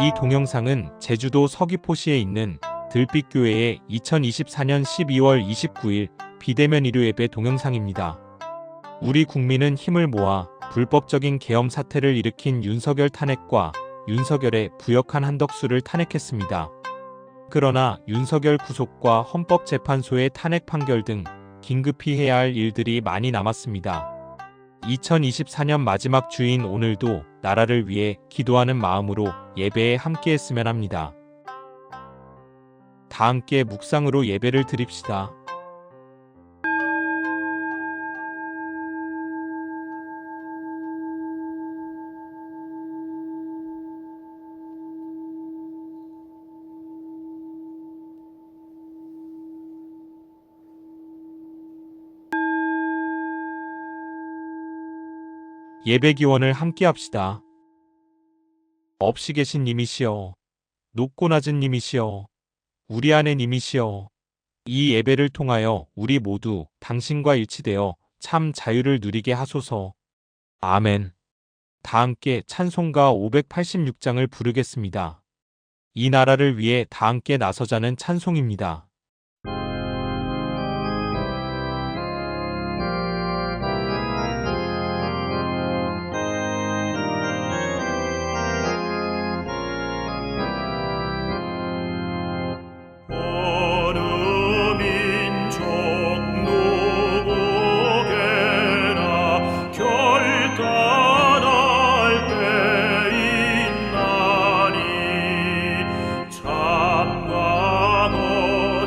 이 동영상은 제주도 서귀포시에 있는 들빛교회의 2024년 12월 29일 비대면 일요 예배 동영상입니다. 우리 국민은 힘을 모아 불법적인 계엄 사태를 일으킨 윤석열 탄핵과 윤석열의 부역한 한덕수를 탄핵했습니다. 그러나 윤석열 구속과 헌법재판소의 탄핵 판결 등 긴급히 해야 할 일들이 많이 남았습니다. 2024년 마지막 주인 오늘도 나라를 위해 기도하는 마음으로 예배에 함께했으면 합니다. 다 함께 묵상으로 예배를 드립시다. 예배 기원을 함께 합시다. 없이 계신 님이시여, 높고 낮은 님이시여, 우리 안에 님이시여, 이 예배를 통하여 우리 모두 당신과 일치되어 참 자유를 누리게 하소서. 아멘. 다 함께 찬송가 586장을 부르겠습니다. 이 나라를 위해 다 함께 나서자는 찬송입니다. 참과 너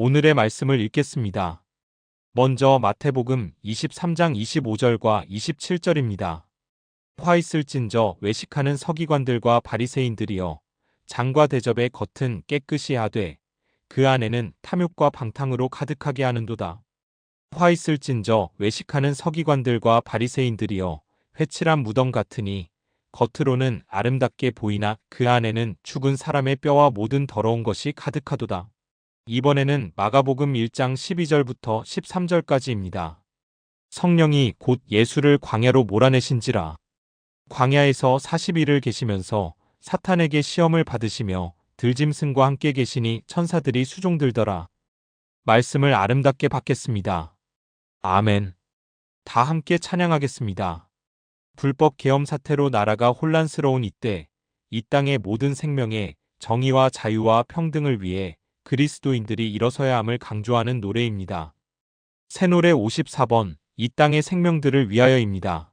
오늘의 말씀을 읽겠습니다. 먼저 마태복음 23장 25절과 27절입니다. 화 있을진저 외식하는 서기관들과 바리새인들이여 장과 대접의 겉은 깨끗이 하되 그 안에는 탐욕과 방탕으로 가득하게 하는도다. 화 있을진저 외식하는 서기관들과 바리새인들이여 회칠한 무덤 같으니 겉으로는 아름답게 보이나 그 안에는 죽은 사람의 뼈와 모든 더러운 것이 가득하도다. 이번에는 마가복음 1장 12절부터 13절까지입니다. 성령이 곧 예수를 광야로 몰아내신지라. 광야에서 40일을 계시면서 사탄에게 시험을 받으시며 들짐승과 함께 계시니 천사들이 수종들더라. 말씀을 아름답게 받겠습니다. 아멘. 다 함께 찬양하겠습니다. 불법 계엄 사태로 나라가 혼란스러운 이때 이 땅의 모든 생명의 정의와 자유와 평등을 위해 그리스도인들이 일어서야 함을 강조하는 노래입니다. 새노래 54번 이 땅의 생명들을 위하여입니다.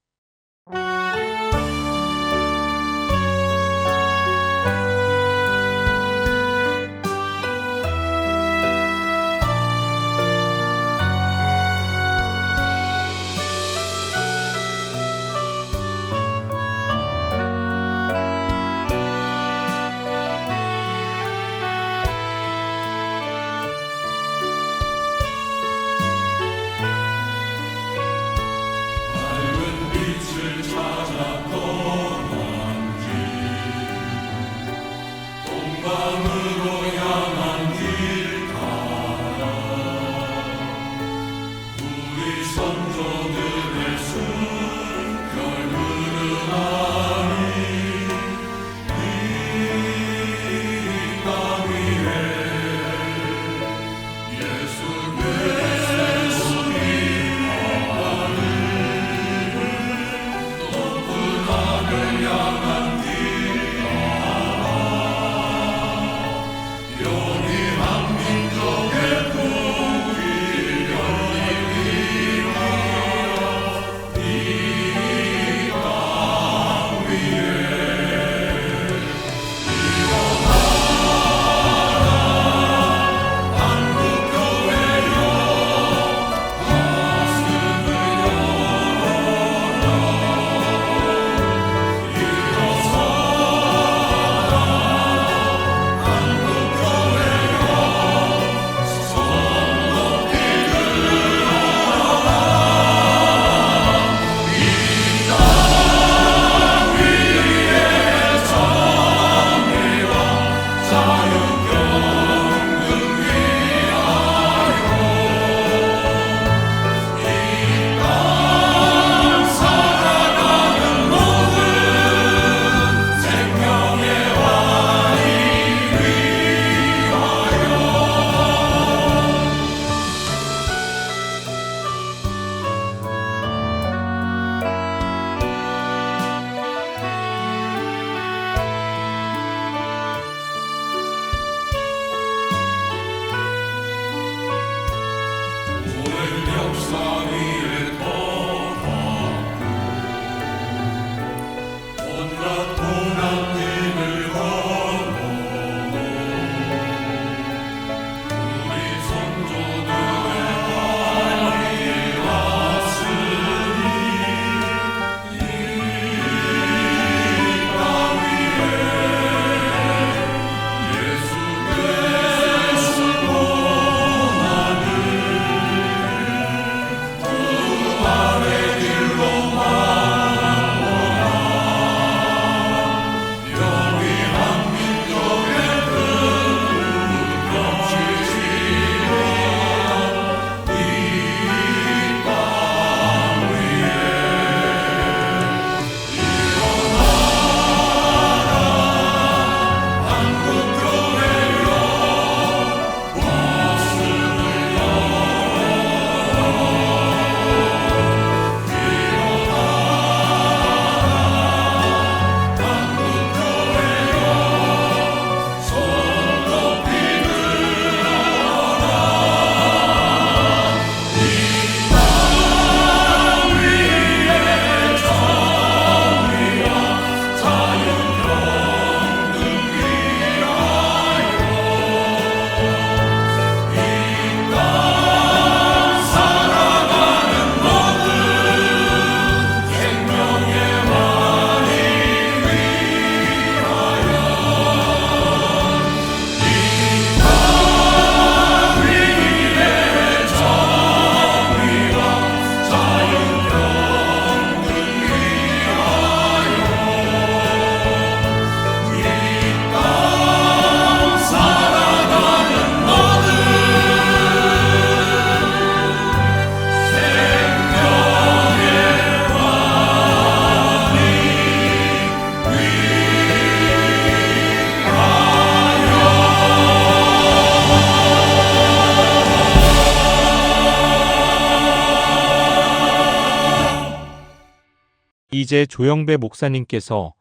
이제 조영배 목사님께서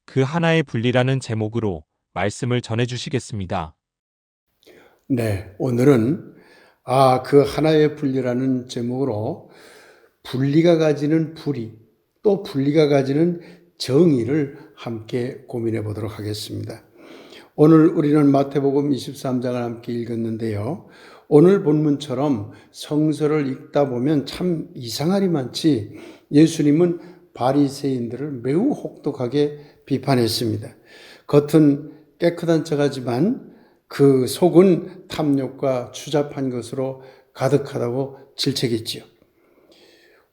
그 하나의 분리라는 제목으로 말씀을 전해주시겠습니다. 네, 오늘은 그 하나의 분리라는 제목으로 분리가 가지는 불의, 또 분리가 가지는 정의를 함께 고민해 보도록 하겠습니다. 오늘 우리는 마태복음 23장을 함께 읽었는데요. 오늘 본문처럼 성서를 읽다 보면 참 이상하리 많지 예수님은 바리새인들을 매우 혹독하게 비판했습니다. 겉은 깨끗한 척하지만 그 속은 탐욕과 추잡한 것으로 가득하다고 질책했지요.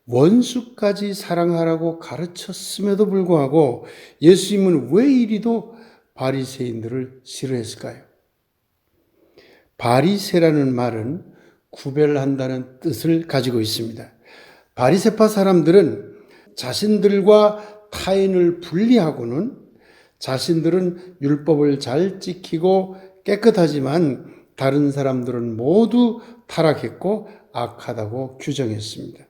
원수까지 사랑하라고 가르쳤음에도 불구하고 예수님은 왜 이리도 바리새인들을 싫어했을까요? 바리새라는 말은 구별한다는 뜻을 가지고 있습니다. 바리새파 사람들은 자신들과 타인을 분리하고는 자신들은 율법을 잘 지키고 깨끗하지만 다른 사람들은 모두 타락했고 악하다고 규정했습니다.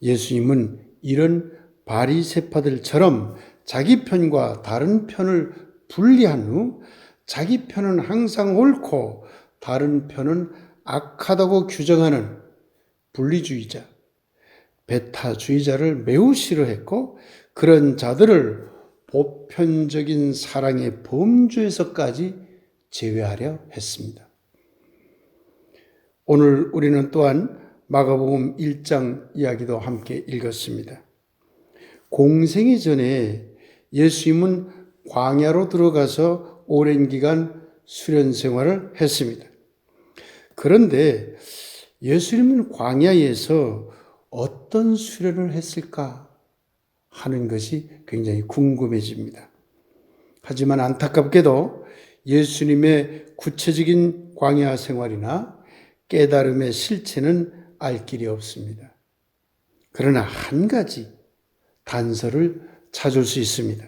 예수님은 이런 바리새파들처럼 자기 편과 다른 편을 분리한 후 자기 편은 항상 옳고 다른 편은 악하다고 규정하는 분리주의자, 배타주의자를 매우 싫어했고 그런 자들을 보편적인 사랑의 범주에서까지 제외하려 했습니다. 오늘 우리는 또한 마가복음 1장 이야기도 함께 읽었습니다. 공생이 전에 예수님은 광야로 들어가서 오랜 기간 수련 생활을 했습니다. 그런데 예수님은 광야에서 어떤 수련을 했을까 하는 것이 굉장히 궁금해집니다. 하지만 안타깝게도 예수님의 구체적인 광야 생활이나 깨달음의 실체는 알 길이 없습니다. 그러나 한 가지 단서를 찾을 수 있습니다.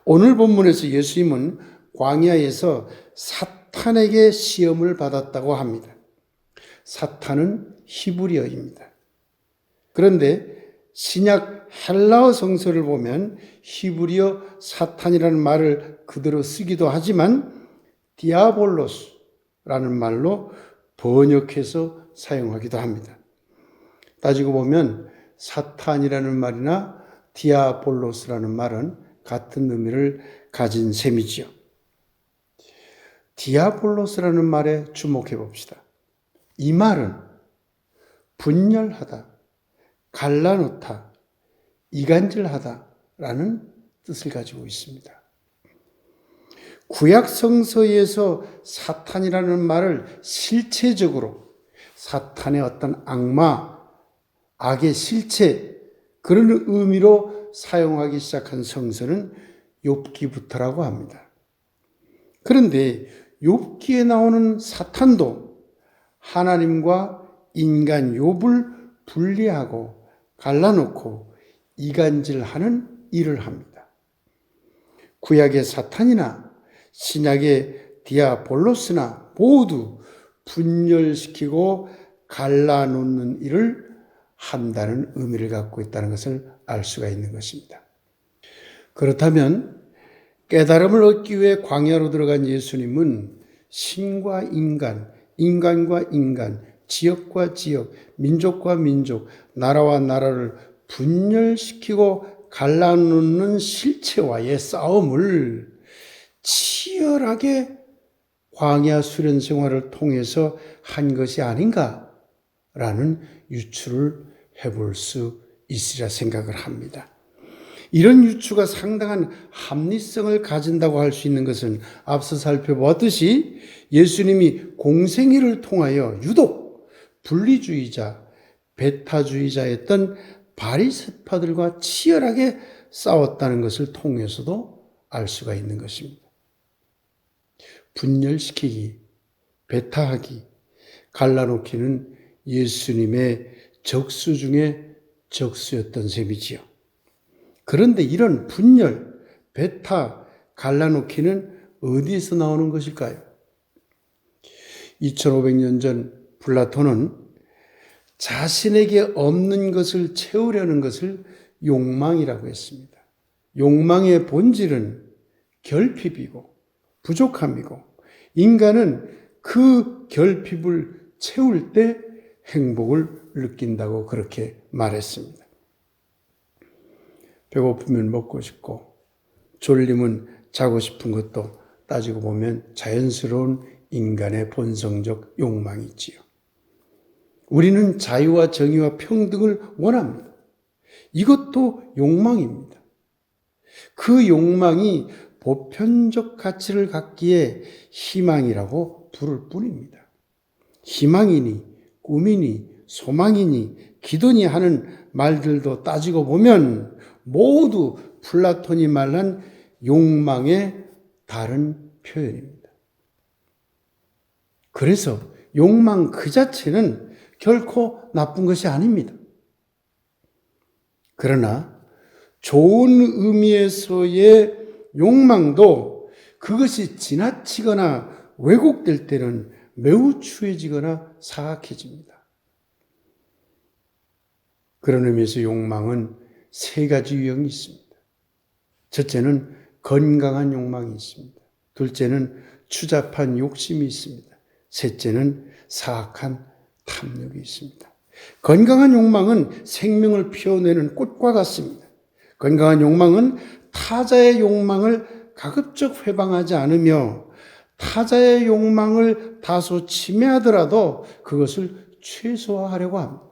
오늘 본문에서 예수님은 광야에서 사탄에게 시험을 받았다고 합니다. 사탄은 히브리어입니다. 그런데 신약 헬라어 성서를 보면 히브리어 사탄이라는 말을 그대로 쓰기도 하지만 디아볼로스라는 말로 번역해서 사용하기도 합니다. 따지고 보면 사탄이라는 말이나 디아볼로스라는 말은 같은 의미를 가진 셈이지요. 디아볼로스라는 말에 주목해 봅시다. 이 말은 분열하다, 갈라놓다, 이간질하다라는 뜻을 가지고 있습니다. 구약 성서에서 사탄이라는 말을 실체적으로 사탄의 어떤 악마, 악의 실체 그런 의미로 사용하기 시작한 성서는 욥기부터라고 합니다. 그런데 욥기에 나오는 사탄도 하나님과 인간 욥을 분리하고 갈라놓고 이간질하는 일을 합니다. 구약의 사탄이나 신약의 디아볼로스나 모두 분열시키고 갈라놓는 일을 한다는 의미를 갖고 있다는 것을 알 수가 있는 것입니다. 그렇다면 깨달음을 얻기 위해 광야로 들어간 예수님은 신과 인간, 인간과 인간, 지역과 지역, 민족과 민족, 나라와 나라를 분열시키고 갈라놓는 실체와의 싸움을 치열하게 광야 수련 생활을 통해서 한 것이 아닌가라는 유추를 해볼 수 있으리라 생각을 합니다. 이런 유추가 상당한 합리성을 가진다고 할 수 있는 것은 앞서 살펴보았듯이 예수님이 공생애를 통하여 유독 분리주의자, 배타주의자였던 바리새파들과 치열하게 싸웠다는 것을 통해서도 알 수가 있는 것입니다. 분열시키기, 배타하기, 갈라놓기는 예수님의 적수 중에 적수였던 셈이지요. 그런데 이런 분열, 배타, 갈라놓기는 어디에서 나오는 것일까요? 2500년 전 플라톤은 자신에게 없는 것을 채우려는 것을 욕망이라고 했습니다. 욕망의 본질은 결핍이고 부족함이고 인간은 그 결핍을 채울 때 행복을 느낀다고 그렇게 말했습니다. 배고프면 먹고 싶고 졸리면 자고 싶은 것도 따지고 보면 자연스러운 인간의 본성적 욕망이지요. 우리는 자유와 정의와 평등을 원합니다. 이것도 욕망입니다. 그 욕망이 보편적 가치를 갖기에 희망이라고 부를 뿐입니다. 희망이니 꿈이니 소망이니 기도니 하는 말들도 따지고 보면 모두 플라톤이 말한 욕망의 다른 표현입니다. 그래서 욕망 그 자체는 결코 나쁜 것이 아닙니다. 그러나 좋은 의미에서의 욕망도 그것이 지나치거나 왜곡될 때는 매우 추해지거나 사악해집니다. 그런 의미에서 욕망은 세 가지 유형이 있습니다. 첫째는 건강한 욕망이 있습니다. 둘째는 추잡한 욕심이 있습니다. 셋째는 사악한 탐욕이 있습니다. 건강한 욕망은 생명을 피워내는 꽃과 같습니다. 건강한 욕망은 타자의 욕망을 가급적 회방하지 않으며 타자의 욕망을 다소 침해하더라도 그것을 최소화하려고 합니다.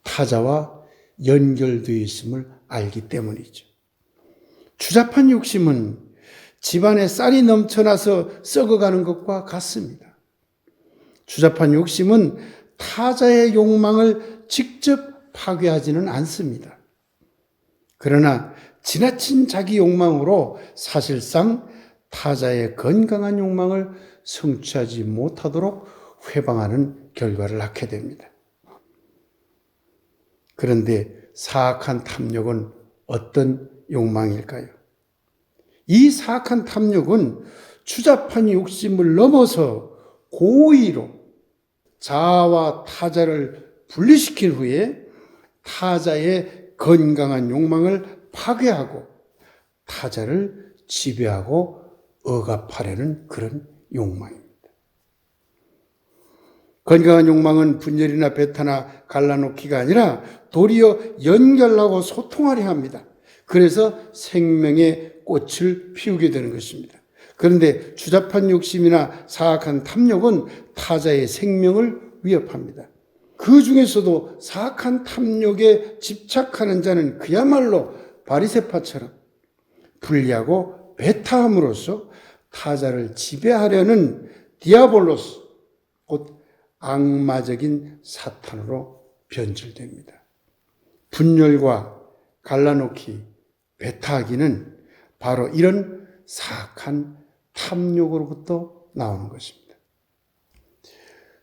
타자와 연결되어 있음을 알기 때문이죠. 추잡한 욕심은 집안에 쌀이 넘쳐나서 썩어가는 것과 같습니다. 추잡한 욕심은 타자의 욕망을 직접 파괴하지는 않습니다. 그러나 지나친 자기 욕망으로 사실상 타자의 건강한 욕망을 성취하지 못하도록 회방하는 결과를 낳게 됩니다. 그런데 사악한 탐욕은 어떤 욕망일까요? 이 사악한 탐욕은 추잡한 욕심을 넘어서 고의로 자아와 타자를 분리시킨 후에 타자의 건강한 욕망을 파괴하고 타자를 지배하고 억압하려는 그런 욕망입니다. 건강한 욕망은 분열이나 배타나 갈라놓기가 아니라 도리어 연결하고 소통하려 합니다. 그래서 생명의 꽃을 피우게 되는 것입니다. 그런데 추잡한 욕심이나 사악한 탐욕은 타자의 생명을 위협합니다. 그 중에서도 사악한 탐욕에 집착하는 자는 그야말로 바리새파처럼 불리하고 배타함으로써 타자를 지배하려는 디아볼로스, 곧 악마적인 사탄으로 변질됩니다. 분열과 갈라놓기, 배타하기는 바로 이런 사악한 탐욕으로부터 나오는 것입니다.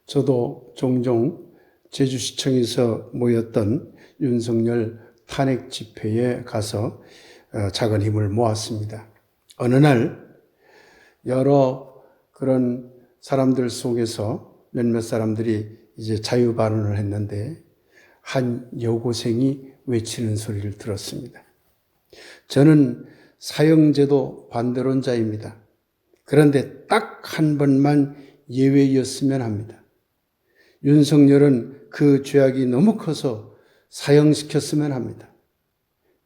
저도 종종 제주시청에서 모였던 윤석열 탄핵 집회에 가서 작은 힘을 모았습니다. 어느 날 여러 그런 사람들 속에서 몇몇 사람들이 이제 자유 발언을 했는데 한 여고생이 외치는 소리를 들었습니다. 저는 사형제도 반대론자입니다. 그런데 딱 한 번만 예외였으면 합니다. 윤석열은 그 죄악이 너무 커서 사형시켰으면 합니다.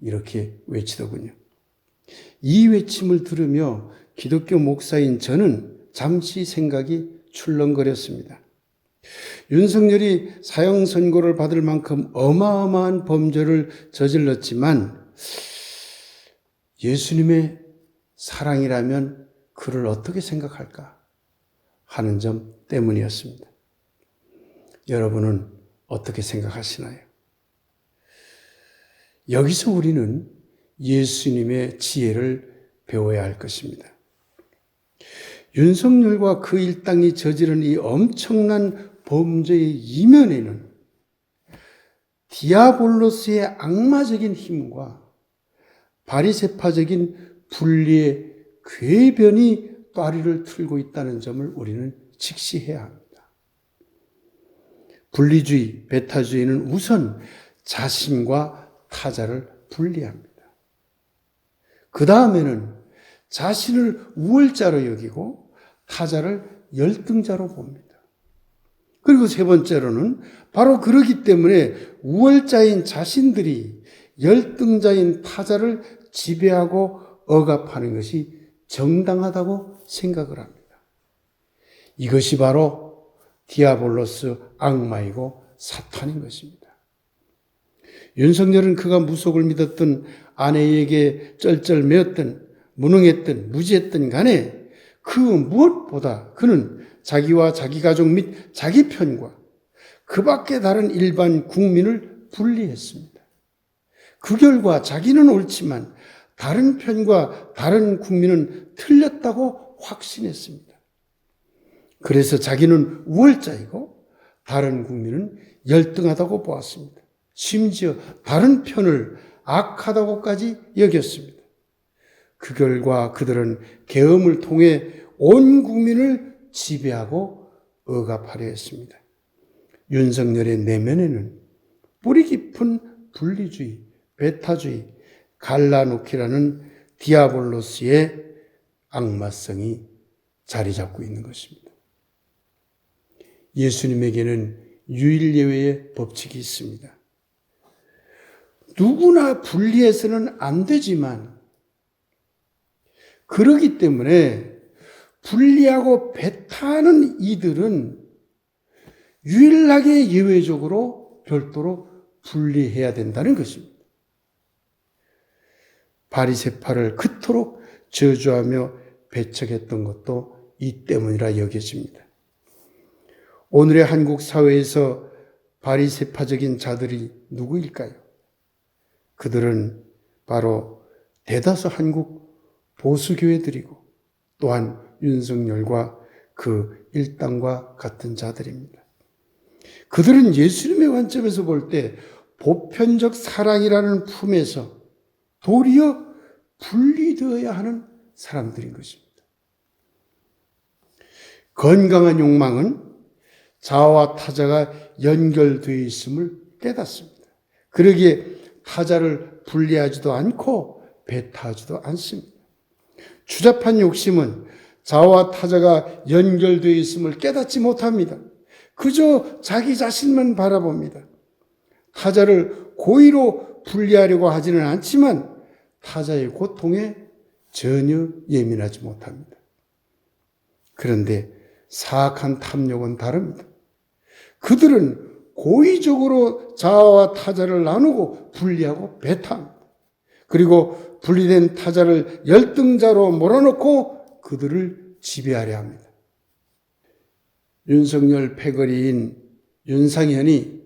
이렇게 외치더군요. 이 외침을 들으며 기독교 목사인 저는 잠시 생각이 출렁거렸습니다. 윤석열이 사형 선고를 받을 만큼 어마어마한 범죄를 저질렀지만 예수님의 사랑이라면 그를 어떻게 생각할까 하는 점 때문이었습니다. 여러분은 어떻게 생각하시나요? 여기서 우리는 예수님의 지혜를 배워야 할 것입니다. 윤석열과 그 일당이 저지른 이 엄청난 범죄의 이면에는 디아볼로스의 악마적인 힘과 바리새파적인 분리의 궤변이 따리를 틀고 있다는 점을 우리는 직시해야 합니다. 분리주의, 배타주의는 우선 자신과 타자를 분리합니다. 그 다음에는 자신을 우월자로 여기고 타자를 열등자로 봅니다. 그리고 세 번째로는 바로 그러기 때문에 우월자인 자신들이 열등자인 타자를 지배하고 억압하는 것이 정당하다고 생각을 합니다. 이것이 바로 디아볼로스 악마이고 사탄인 것입니다. 윤석열은 그가 무속을 믿었던 아내에게 쩔쩔매었던 무능했던 무지했던 간에 그 무엇보다 그는 자기와 자기 가족 및 자기 편과 그 밖에 다른 일반 국민을 분리했습니다. 그 결과 자기는 옳지만 다른 편과 다른 국민은 틀렸다고 확신했습니다. 그래서 자기는 우월자이고 다른 국민은 열등하다고 보았습니다. 심지어 다른 편을 악하다고까지 여겼습니다. 그 결과 그들은 계엄을 통해 온 국민을 지배하고 억압하려 했습니다. 윤석열의 내면에는 뿌리 깊은 분리주의, 배타주의, 갈라놓기라는 디아볼로스의 악마성이 자리 잡고 있는 것입니다. 예수님에게는 유일예외의 법칙이 있습니다. 누구나 분리해서는 안 되지만 그러기 때문에 분리하고 배타하는 이들은 유일하게 예외적으로 별도로 분리해야 된다는 것입니다. 바리새파를 그토록 저주하며 배척했던 것도 이 때문이라 여겨집니다. 오늘의 한국 사회에서 바리새파적인 자들이 누구일까요? 그들은 바로 대다수 한국 보수교회들이고 또한 윤석열과 그 일당과 같은 자들입니다. 그들은 예수님의 관점에서 볼 때 보편적 사랑이라는 품에서 도리어 분리되어야 하는 사람들인 것입니다. 건강한 욕망은 자아와 타자가 연결되어 있음을 깨닫습니다. 그러기에 타자를 분리하지도 않고 배타하지도 않습니다. 추잡한 욕심은 자아와 타자가 연결되어 있음을 깨닫지 못합니다. 그저 자기 자신만 바라봅니다. 타자를 고의로 분리하려고 하지는 않지만 타자의 고통에 전혀 예민하지 못합니다. 그런데 사악한 탐욕은 다릅니다. 그들은 고의적으로 자아와 타자를 나누고 분리하고 배타합니다. 그리고 분리된 타자를 열등자로 몰아넣고 그들을 지배하려 합니다. 윤석열 패거리인 윤상현이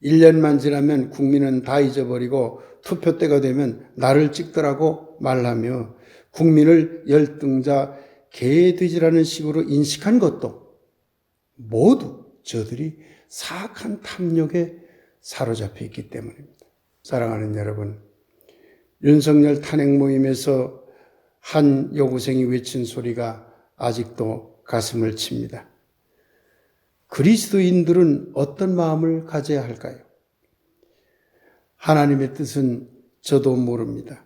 1년만 지나면 국민은 다 잊어버리고 투표 때가 되면 나를 찍더라고 말하며 국민을 열등자, 개돼지라는 식으로 인식한 것도 모두 저들이 사악한 탐욕에 사로잡혀 있기 때문입니다. 사랑하는 여러분, 윤석열 탄핵 모임에서 한 여고생이 외친 소리가 아직도 가슴을 칩니다. 그리스도인들은 어떤 마음을 가져야 할까요? 하나님의 뜻은 저도 모릅니다.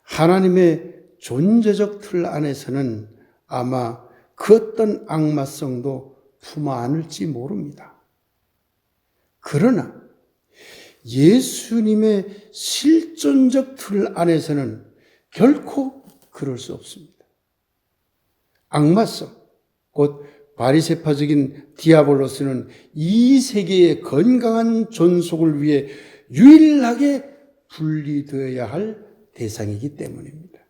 하나님의 존재적 틀 안에서는 아마 그 어떤 악마성도 품어 안을지 모릅니다. 그러나 예수님의 실존적 틀 안에서는 결코 그럴 수 없습니다. 악마성, 곧 바리새파적인 디아볼로스는 이 세계의 건강한 존속을 위해 유일하게 분리되어야 할 대상이기 때문입니다.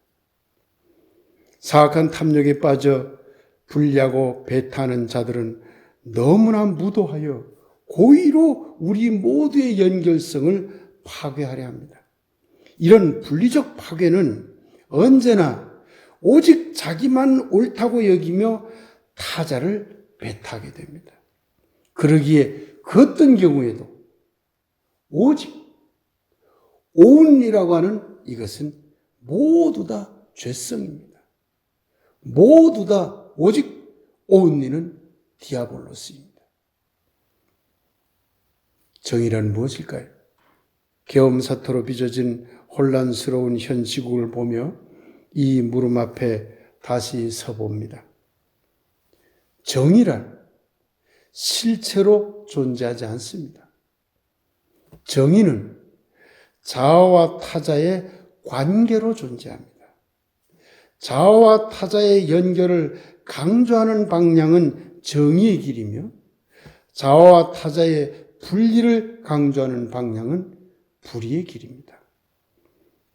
사악한 탐욕에 빠져 분리하고 배타하는 자들은 너무나 무도하여 고의로 우리 모두의 연결성을 파괴하려 합니다. 이런 분리적 파괴는 언제나 오직 자기만 옳다고 여기며 타자를 배타하게 됩니다. 그러기에 그 어떤 경우에도 오직 오운이라고 하는 이것은 모두 다 죄성입니다. 모두 다 오직 오운리는 디아볼로스입니다. 정의란 무엇일까요? 계엄사태로 빚어진 혼란스러운 현 시국을 보며 이 물음 앞에 다시 서봅니다. 정의란 실체로 존재하지 않습니다. 정의는 자아와 타자의 관계로 존재합니다. 자아와 타자의 연결을 강조하는 방향은 정의의 길이며 자아와 타자의 분리를 강조하는 방향은 불의의 길입니다.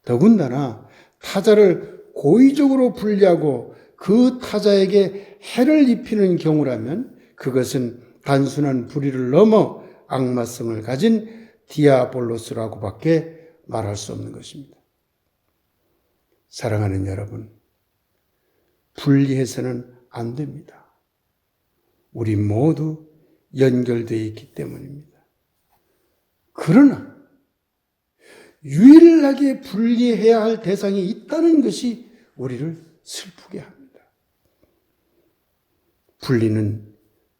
더군다나 타자를 고의적으로 분리하고 그 타자에게 해를 입히는 경우라면 그것은 단순한 불의를 넘어 악마성을 가진 디아볼로스라고밖에 말할 수 없는 것입니다. 사랑하는 여러분, 분리해서는 안 됩니다. 우리 모두 연결되어 있기 때문입니다. 그러나 유일하게 분리해야 할 대상이 있다는 것이 우리를 슬프게 합니다. 분리는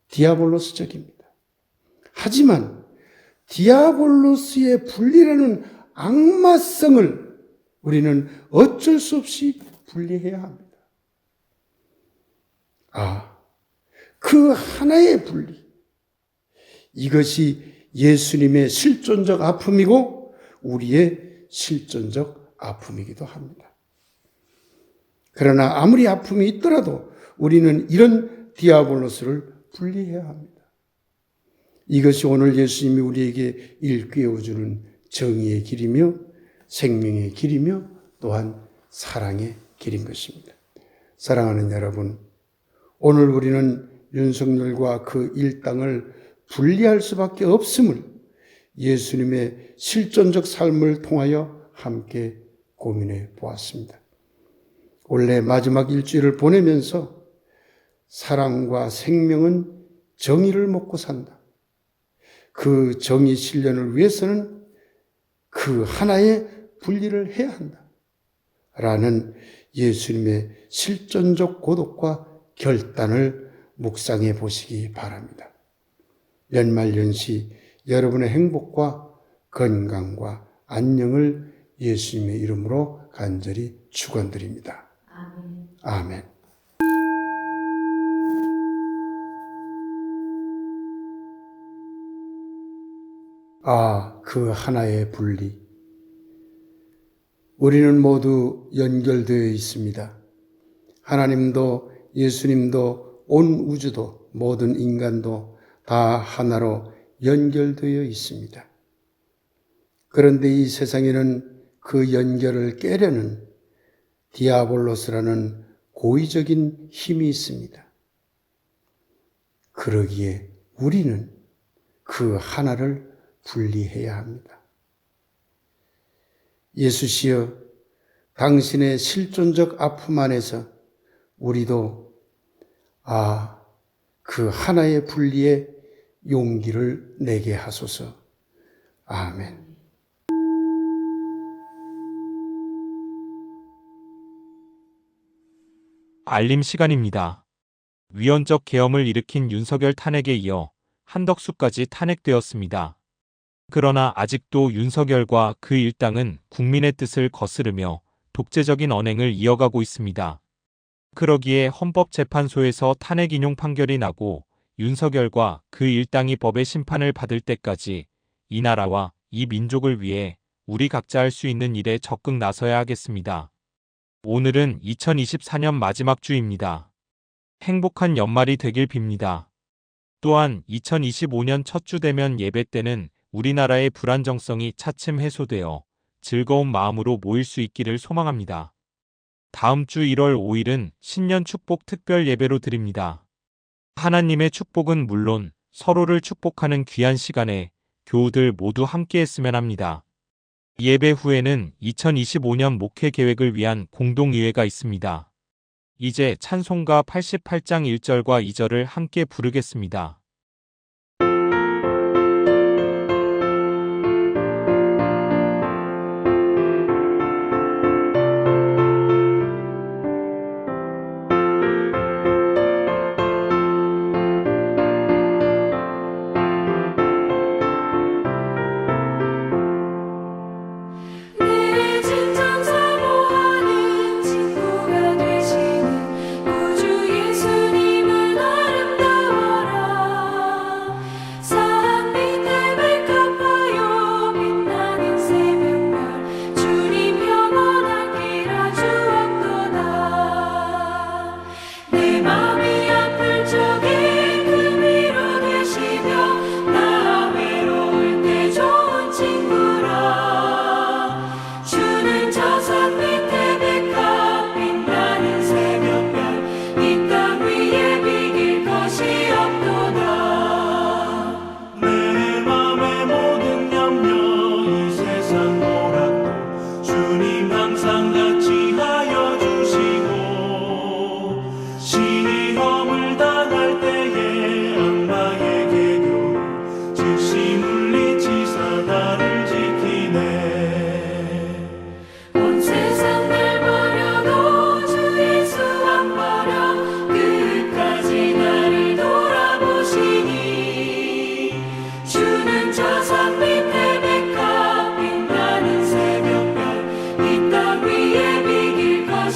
디아볼로스적입니다. 하지만 디아볼로스의 분리라는 악마성을 우리는 어쩔 수 없이 분리해야 합니다. 그 하나의 분리. 이것이 예수님의 실존적 아픔이고 우리의 실존적 아픔이기도 합니다. 그러나 아무리 아픔이 있더라도 우리는 이런 디아볼로스를 분리해야 합니다. 이것이 오늘 예수님이 우리에게 일깨워주는 정의의 길이며 생명의 길이며 또한 사랑의 길인 것입니다. 사랑하는 여러분, 오늘 우리는 윤석열과 그 일당을 분리할 수밖에 없음을 예수님의 실존적 삶을 통하여 함께 고민해 보았습니다. 올해 마지막 일주일을 보내면서 사랑과 생명은 정의를 먹고 산다. 그 정의 실현을 위해서는 그 하나의 분리를 해야 한다. 라는 예수님의 실존적 고독과 결단을 묵상해 보시기 바랍니다. 연말연시 여러분의 행복과 건강과 안녕을 예수님의 이름으로 간절히 축원드립니다. 아멘. 그 하나의 분리. 우리는 모두 연결되어 있습니다. 하나님도 예수님도 온 우주도 모든 인간도 다 하나로 연결되어 있습니다. 그런데 이 세상에는 그 연결을 깨려는 디아볼로스라는 고의적인 힘이 있습니다. 그러기에 우리는 그 하나를 분리해야 합니다. 예수시여, 당신의 실존적 아픔 안에서 우리도 그 하나의 분리의 용기를 내게 하소서. 아멘. 알림 시간입니다. 위헌적 계엄을 일으킨 윤석열 탄핵에 이어 한덕수까지 탄핵되었습니다. 그러나 아직도 윤석열과 그 일당은 국민의 뜻을 거스르며 독재적인 언행을 이어가고 있습니다. 그러기에 헌법재판소에서 탄핵 인용 판결이 나고 윤석열과 그 일당이 법의 심판을 받을 때까지 이 나라와 이 민족을 위해 우리 각자 할 수 있는 일에 적극 나서야 하겠습니다. 오늘은 2024년 마지막 주입니다. 행복한 연말이 되길 빕니다. 또한 2025년 첫 주 되면 예배 때는 우리나라의 불안정성이 차츰 해소되어 즐거운 마음으로 모일 수 있기를 소망합니다. 다음 주 1월 5일은 신년 축복 특별 예배로 드립니다. 하나님의 축복은 물론 서로를 축복하는 귀한 시간에 교우들 모두 함께 했으면 합니다. 예배 후에는 2025년 목회 계획을 위한 공동의회가 있습니다. 이제 찬송가 88장 1절과 2절을 함께 부르겠습니다.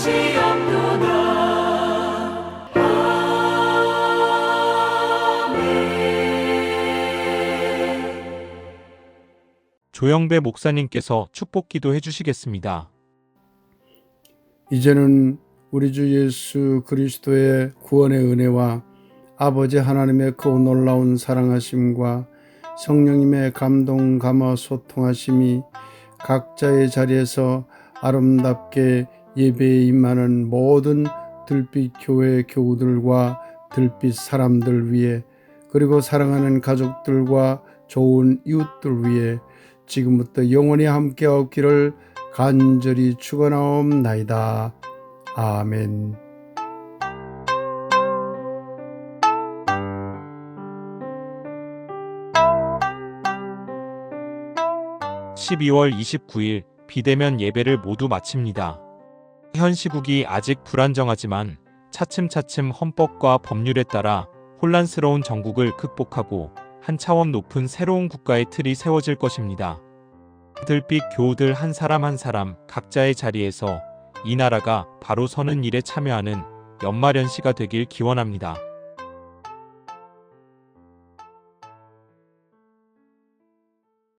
끝이 없도다. 조영배 목사님께서 축복 기도해 주시겠습니다. 이제는 우리 주 예수 그리스도의 구원의 은혜와 아버지 하나님의 그 놀라운 사랑하심과 성령님의 감동 감화 소통하심이 각자의 자리에서 아름답게 예배에 임하는 모든 들빛 교회 교우들과 들빛 사람들 위해, 그리고 사랑하는 가족들과 좋은 이웃들 위해 지금부터 영원히 함께 없기를 간절히 축원하옵나이다. 아멘. (12월 29일) 비대면 예배를 모두 마칩니다. 현 시국이 아직 불안정하지만 차츰차츰 헌법과 법률에 따라 혼란스러운 정국을 극복하고 한 차원 높은 새로운 국가의 틀이 세워질 것입니다. 들빛 교우들 한 사람 한 사람 각자의 자리에서 이 나라가 바로 서는 일에 참여하는 연말연시가 되길 기원합니다.